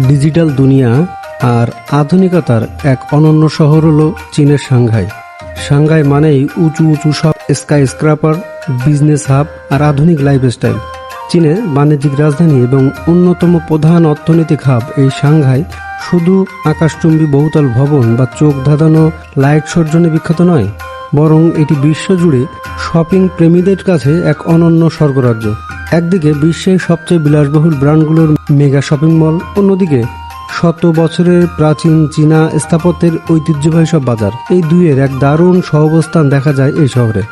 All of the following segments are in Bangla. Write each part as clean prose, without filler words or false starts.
ডিজিটাল দুনিয়া আর আধুনিকতার এক অনন্য শহর হলো চীনের সাংহাই। সাংহাই মানেই উঁচু উঁচু সব স্কাই স্ক্রাপার, বিজনেস হাব আর আধুনিক লাইফস্টাইল। চীনের বাণিজ্যিক রাজধানী এবং অন্যতম প্রধান অর্থনৈতিক হাব এই সাংহাই শুধু আকাশচুম্বী বহুতল ভবন বা চোখ ধাঁধানো লাইট শোর জন্য বিখ্যাত নয়, বরং এটি বিশ্বজুড়ে শপিং প্রেমীদের কাছে এক অনন্য স্বর্গরাজ্য। একদিকে বিশ্বের সবচেয়ে বিলাসবহুল ব্র্যান্ডগুলোর মেগা শপিং মল, অন্যদিকে শত বছরের প্রাচীন চীনা স্থাপত্যের ঐতিহ্যবাহী সব বাজার। এই দুইয়ের এক দারুণ সহাবস্থান দেখা যায় এই শহরে।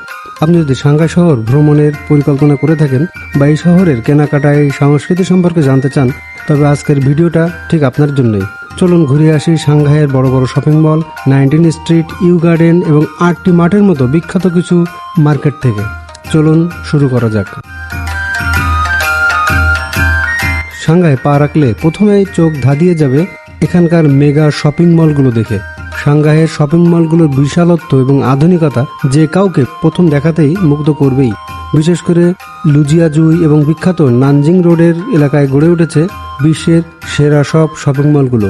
আপনি যদি সাংহাই শহর ভ্রমণের পরিকল্পনা করে থাকেন বা এই শহরের কেনাকাটায় সংস্কৃতি সম্পর্কে জানতে চান, তবে আজকের ভিডিওটা ঠিক আপনার জন্যই। চলুন ঘুরে আসি সাংহাইয়ের বড় বড় shopping mall, 19 street, Yu garden এবং 8টি মাঠের মতো বিখ্যাত কিছু মার্কেট থেকে। চলুন শুরু করা যাক। সাংহাই পা রাখলে প্রথমেই চোখ ধাঁধিয়ে যাবে এখানকার মেগা শপিং মলগুলো দেখে। সাংহাইয়ের শপিং মলগুলোর বিশালত্ব এবং আধুনিকতা যে কাউকে প্রথম দেখাতেই মুগ্ধ করবেই। বিশেষ করে লুজিয়াজুই এবং বিখ্যাত নানজিং রোডের এলাকায় গড়ে উঠেছে বিশ্বের সেরা সব শপিং মলগুলো।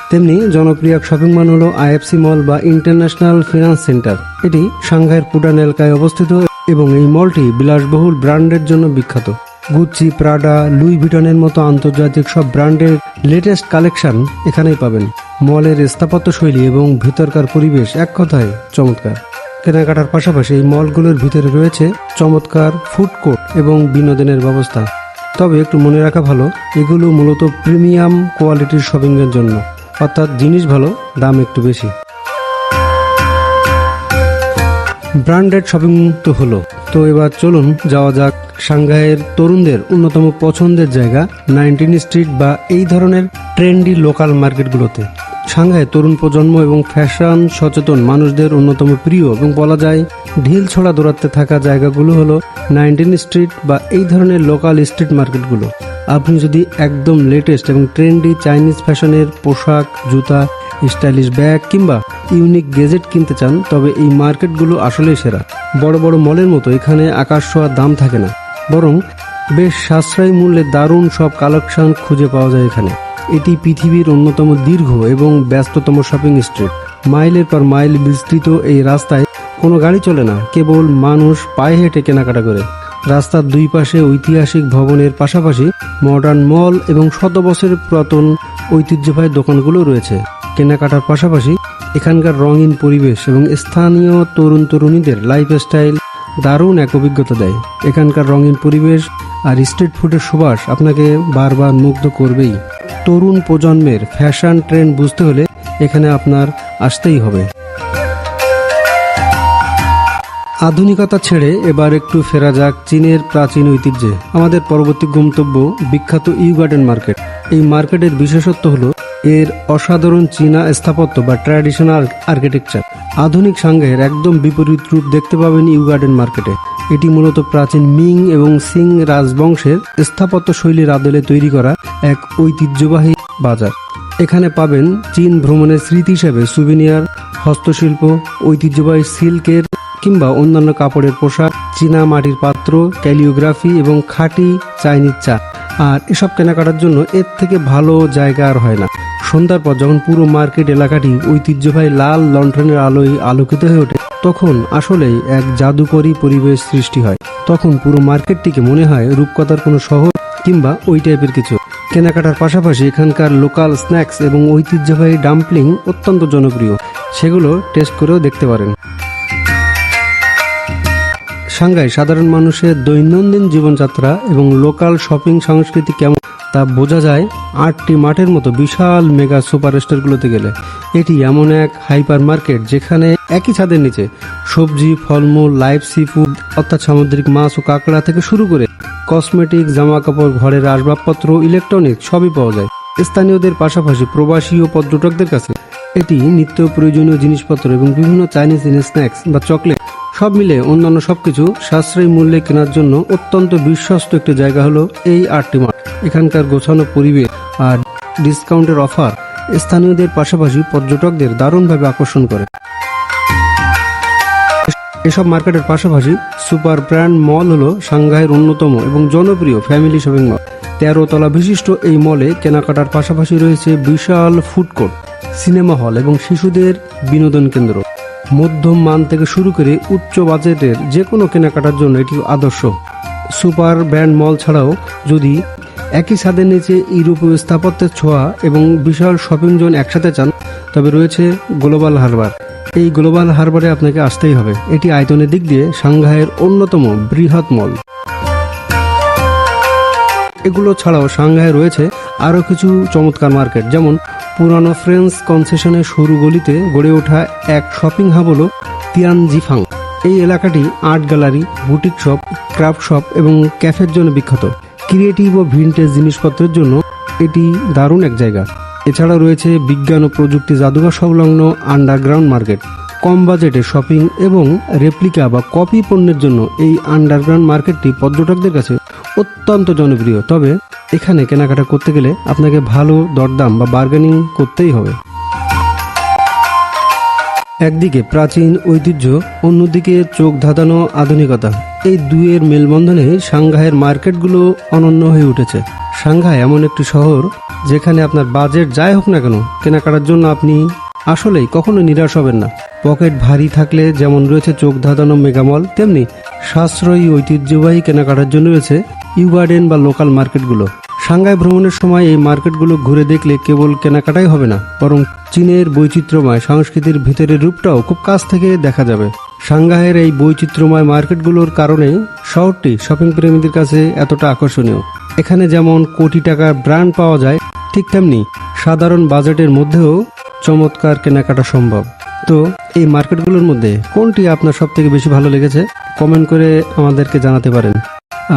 তেমনি জনপ্রিয় শপিং মল হলো আইএফসি মল বা ইন্টারন্যাশনাল ফিনান্স সেন্টার। এটি সাংহাইয়ের পুডান এলাকায় অবস্থিত এবং এই মলটি বিলাসবহুল ব্র্যান্ডের জন্য বিখ্যাত। গুচি, প্রাডা, লুই ভিটনের মতো আন্তর্জাতিক সব ব্র্যান্ডের লেটেস্ট কালেকশন এখানেই পাবেন। মলের স্থাপত্য শৈলী এবং ভিতরকার পরিবেশ এক কথায় চমৎকার। কেনাকাটার পাশাপাশি এই মলগুলোর ভিতরে রয়েছে চমৎকার ফুড কোর্ট এবং বিনোদনের ব্যবস্থা। তবে একটু মনে রাখা ভালো, এগুলো মূলত প্রিমিয়াম কোয়ালিটির শপিংয়ের জন্য, অর্থাৎ জিনিস ভালো, দাম একটু বেশি। ব্র্যান্ডেড শপিং তো হলো, তো এবার চলুন যাওয়া যাক সাংহাইয়ের তরুণদের অন্যতম পছন্দের জায়গা 19 স্ট্রিট বা এই ধরনের ট্রেন্ডি লোকাল মার্কেটগুলোতে। সাংহাই তরুণ প্রজন্ম এবং ফ্যাশন সচেতন মানুষদের অন্যতম প্রিয় এবং বলা যায় ঢিল ছোড়া দৌড়াতে থাকা জায়গাগুলো হলো 19 স্ট্রিট বা এই ধরনের লোকাল স্ট্রিট মার্কেটগুলো। আপনি যদি একদম লেটেস্ট এবং ট্রেন্ডি চাইনিজ ফ্যাশনের পোশাক, জুতা, স্টাইলিশ ব্যাগ কিংবা ইউনিক গেজেট কিনতে চান, তবে এই মার্কেটগুলো আসলেই সেরা। বড় বড় মলের মতো এখানে আকাশ ছোঁয়ার দাম থাকে না, বরং বেশ সাশ্রয়ী মূল্যে দারুণ সব কালেকশন খুঁজে পাওয়া যায় এখানে। এটি পৃথিবীর অন্যতম দীর্ঘ এবং ব্যস্ততম শপিং স্ট্রিট। মাইলের পর মাইল বিস্তৃত এই রাস্তায় কোনো গাড়ি চলে না, কেবল মানুষ পায়ে হেঁটে কেনাকাটা করে। রাস্তার দুই পাশে ঐতিহাসিক ভবনের পাশাপাশি মডার্ন মল এবং শত বছরের পুরাতন ঐতিহ্যবাহী দোকানগুলো রয়েছে। কেনাকাটার পাশাপাশি এখানকার রঙিন পরিবেশ এবং স্থানীয় তরুণ তরুণীদের লাইফস্টাইল দারুণ এক অভিজ্ঞতা দেয়। এখানকার রঙিন পরিবেশ আর স্ট্রিট ফুডের সুবাস আপনাকে বারবার মুগ্ধ করবেই। তরুণ প্রজন্মের ফ্যাশন ট্রেন্ড বুঝতে হলে এখানে আপনার আসতেই হবে। আধুনিকতা ছেড়ে এবার একটু ফেরা যাক চীনের প্রাচীন ঐতিহ্যে। আমাদের পরবর্তী গন্তব্য বিখ্যাত ইউ গার্ডেন মার্কেট। এই মার্কেটের বিশেষত্ব হলো এর অসাধারণ চীনা স্থাপত্য বা ট্র্যাডিশনাল আর্কিটেকচার। আধুনিক সাংহাইয়ের একদম বিপরীত রূপ দেখতে পাবেন ইউ গার্ডেন মার্কেটে। এটি মূলত প্রাচীন মিং এবং সিং রাজবংশের স্থাপত্য শৈলীর আদলে তৈরি করা এক ঐতিহ্যবাহী বাজার। এখানে পাবেন চীন ভ্রমণের স্মৃতি হিসেবে সুভিনিয়ার, হস্তশিল্প, ঐতিহ্যবাহী সিল্কের কিংবা অন্যান্য কাপড়ের পোশাক, চীনা মাটির পাত্র, ক্যালিওগ্রাফি এবং খাঁটি চাইনিজ চা। আর এসব কেনাকাটার জন্য এর থেকে ভালো জায়গা আর হয় না। সন্ধ্যার পর যখন পুরো মার্কেট এলাকাটি ঐতিহ্যবাহী লাল লণ্ঠনের আলোয় আলোকিত হয়ে ওঠে, তখন আসলেই এক জাদুকরী পরিবেশ সৃষ্টি হয়। তখন পুরো মার্কেটটিকে মনে হয় রূপকথার কোনো শহর কিংবা ওই টাইপের কিছু। কেনাকাটার পাশাপাশি এখানকার লোকাল স্ন্যাক্স এবং ঐতিহ্যবাহী ডাম্পলিং অত্যন্ত জনপ্রিয়, সেগুলো টেস্ট করেও দেখতে পারেন। সাংহাই সাধারণ মানুষের দৈনন্দিন জীবনযাত্রা এবং লোকাল শপিং সংস্কৃতি কেমন তা বোঝা যায় 8টি মাঠের মতো বিশাল মেগা সুপার স্টোরগুলোতে গেলে। এটি এমন এক হাইপার মার্কেট যেখানে একই ছাদের নিচে সবজি, ফলমূল, লাইভ সি ফুড অর্থাৎ সামুদ্রিক মাছ ও কাঁকড়া থেকে শুরু করে কসমেটিক, জামা কাপড়, ঘরের আসবাবপত্র, ইলেকট্রনিক্স সবই পাওয়া যায়। স্থানীয়দের পাশাপাশি প্রবাসী ও পর্যটকদের কাছে এটি নিত্য প্রয়োজনীয় জিনিসপত্র এবং বিভিন্ন চাইনিজ স্ন্যাক্স বা চকলেট সব মিলে অন্যান্য সবকিছু সাশ্রয়ী মূল্যে কেনার জন্য অত্যন্ত বিশ্বস্ত একটি জায়গা হলো এই 8টি মার্কেট। এখানকার গোছানো পরিবেশ আর ডিসকাউন্টের অফার স্থানীয়দের পাশাপাশি পর্যটকদের দারুণভাবে আকর্ষণ করে। এসব মার্কেটের পাশাপাশি সুপার ব্র্যান্ড মল হলো সাংহাইয়ের অন্যতম এবং জনপ্রিয় ফ্যামিলি শপিং মল। 13 তলা বিশিষ্ট এই মলে কেনাকাটার পাশাপাশি রয়েছে বিশাল ফুড কোর্ট, সিনেমা হল এবং শিশুদের বিনোদন কেন্দ্র। মধ্যম মান থেকে শুরু করে উচ্চ বাজেটের যে কোনো কেনাকাটার জন্য এটি আদর্শ। সুপার ব্র্যান্ড মল ছাড়াও যদি একই ছাদের নিচে ইউরোপীয় স্থাপত্যের ছোঁয়া এবং বিশাল শপিং জোন একসাথে চান, তবে রয়েছে গ্লোবাল হারবার। এই গ্লোবাল হারবারে আপনাকে আসতেই হবে। এটি আয়তনের দিক দিয়ে সাংহাইয়ের অন্যতম বৃহৎ মল। এগুলো ছাড়াও সাংহাইয়ে রয়েছে আরও কিছু চমৎকার মার্কেট, যেমন পুরানো ফ্রেঞ্চ কনসেশনের সরু গলিতে গড়ে ওঠা এক শপিং হাব হল তিয়ানজিফাং। এই এলাকাটি art gallery, boutique shop, craft shop এবং ক্যাফের জন্য বিখ্যাত। ক্রিয়েটিভ ও ভিন্টেজ জিনিসপত্রের জন্য এটি দারুণ এক জায়গা। এছাড়া রয়েছে বিজ্ঞান ও প্রযুক্তি জাদুঘর সংলগ্ন আন্ডারগ্রাউন্ড মার্কেট। কম বাজেটে শপিং এবং রেপ্লিকা বা কপি পণ্যের জন্য এই আন্ডারগ্রাউন্ড মার্কেটটি পর্যটকদের কাছে অত্যন্ত জনপ্রিয়। তবে এখানে কেনাকাটা করতে গেলে আপনাকে ভালো দরদাম বা বার্গেনিং করতেই হবে। একদিকে প্রাচীন ঐতিহ্য, অন্যদিকে চোখ ধাঁধানো আধুনিকতা, এই দুয়ের মেলবন্ধনে সাংহাইয়ের মার্কেটগুলো অনন্য হয়ে উঠেছে। সাংহাই এমন একটি শহর যেখানে আপনার বাজেট যাই হোক না কেন, কেনাকাটার জন্য আপনি আসলেই কখনো নিরাশ হবেন না। পকেট ভারী থাকলে যেমন রয়েছে চোখ ধাঁধানো মেগামল, তেমনি সাশ্রয়ী ঐতিহ্যবাহী কেনাকাটার জন্য রয়েছে ইউগার্ডেন বা লোকাল মার্কেটগুলো। সাংহাই ভ্রমণের সময় এই মার্কেটগুলো ঘুরে দেখলে কেবল কেনাকাটাই হবে না, বরং চীনের বৈচিত্র্যময় সংস্কৃতির ভিতরের রূপটাও খুব কাছ থেকে দেখা যাবে। সাংহাইয়ের এই বৈচিত্র্যময় মার্কেটগুলোর কারণে শহরটি শপিং প্রেমীদের কাছে এতটা আকর্ষণীয়। এখানে যেমন কোটি টাকার ব্র্যান্ড পাওয়া যায়, ঠিক তেমনি সাধারণ বাজেটের মধ্যেও চমৎকার কেনাকাটা সম্ভব। তো এই মার্কেটগুলোর মধ্যে কোনটি আপনার সব থেকে বেশি ভালো লেগেছে কমেন্ট করে আমাদেরকে জানাতে পারেন।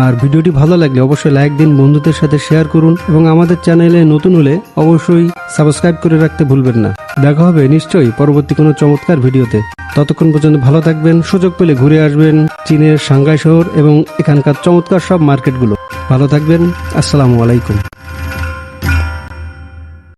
আর ভিডিওটি ভালো লাগলে অবশ্যই লাইক দিন, বন্ধুদের সাথে শেয়ার করুন এবং আমাদের চ্যানেলে নতুন হলে অবশ্যই সাবস্ক্রাইব করে রাখতে ভুলবেন না। দেখা হবে নিশ্চয়ই পরবর্তী কোনো চমৎকার ভিডিওতে। ততক্ষণ পর্যন্ত ভালো থাকবেন। সুযোগ পেলে ঘুরে আসবেন চীনের সাংহাই শহর এবং এখানকার চমৎকার সব মার্কেটগুলো। ভালো থাকবেন। আসসালামু আলাইকুম।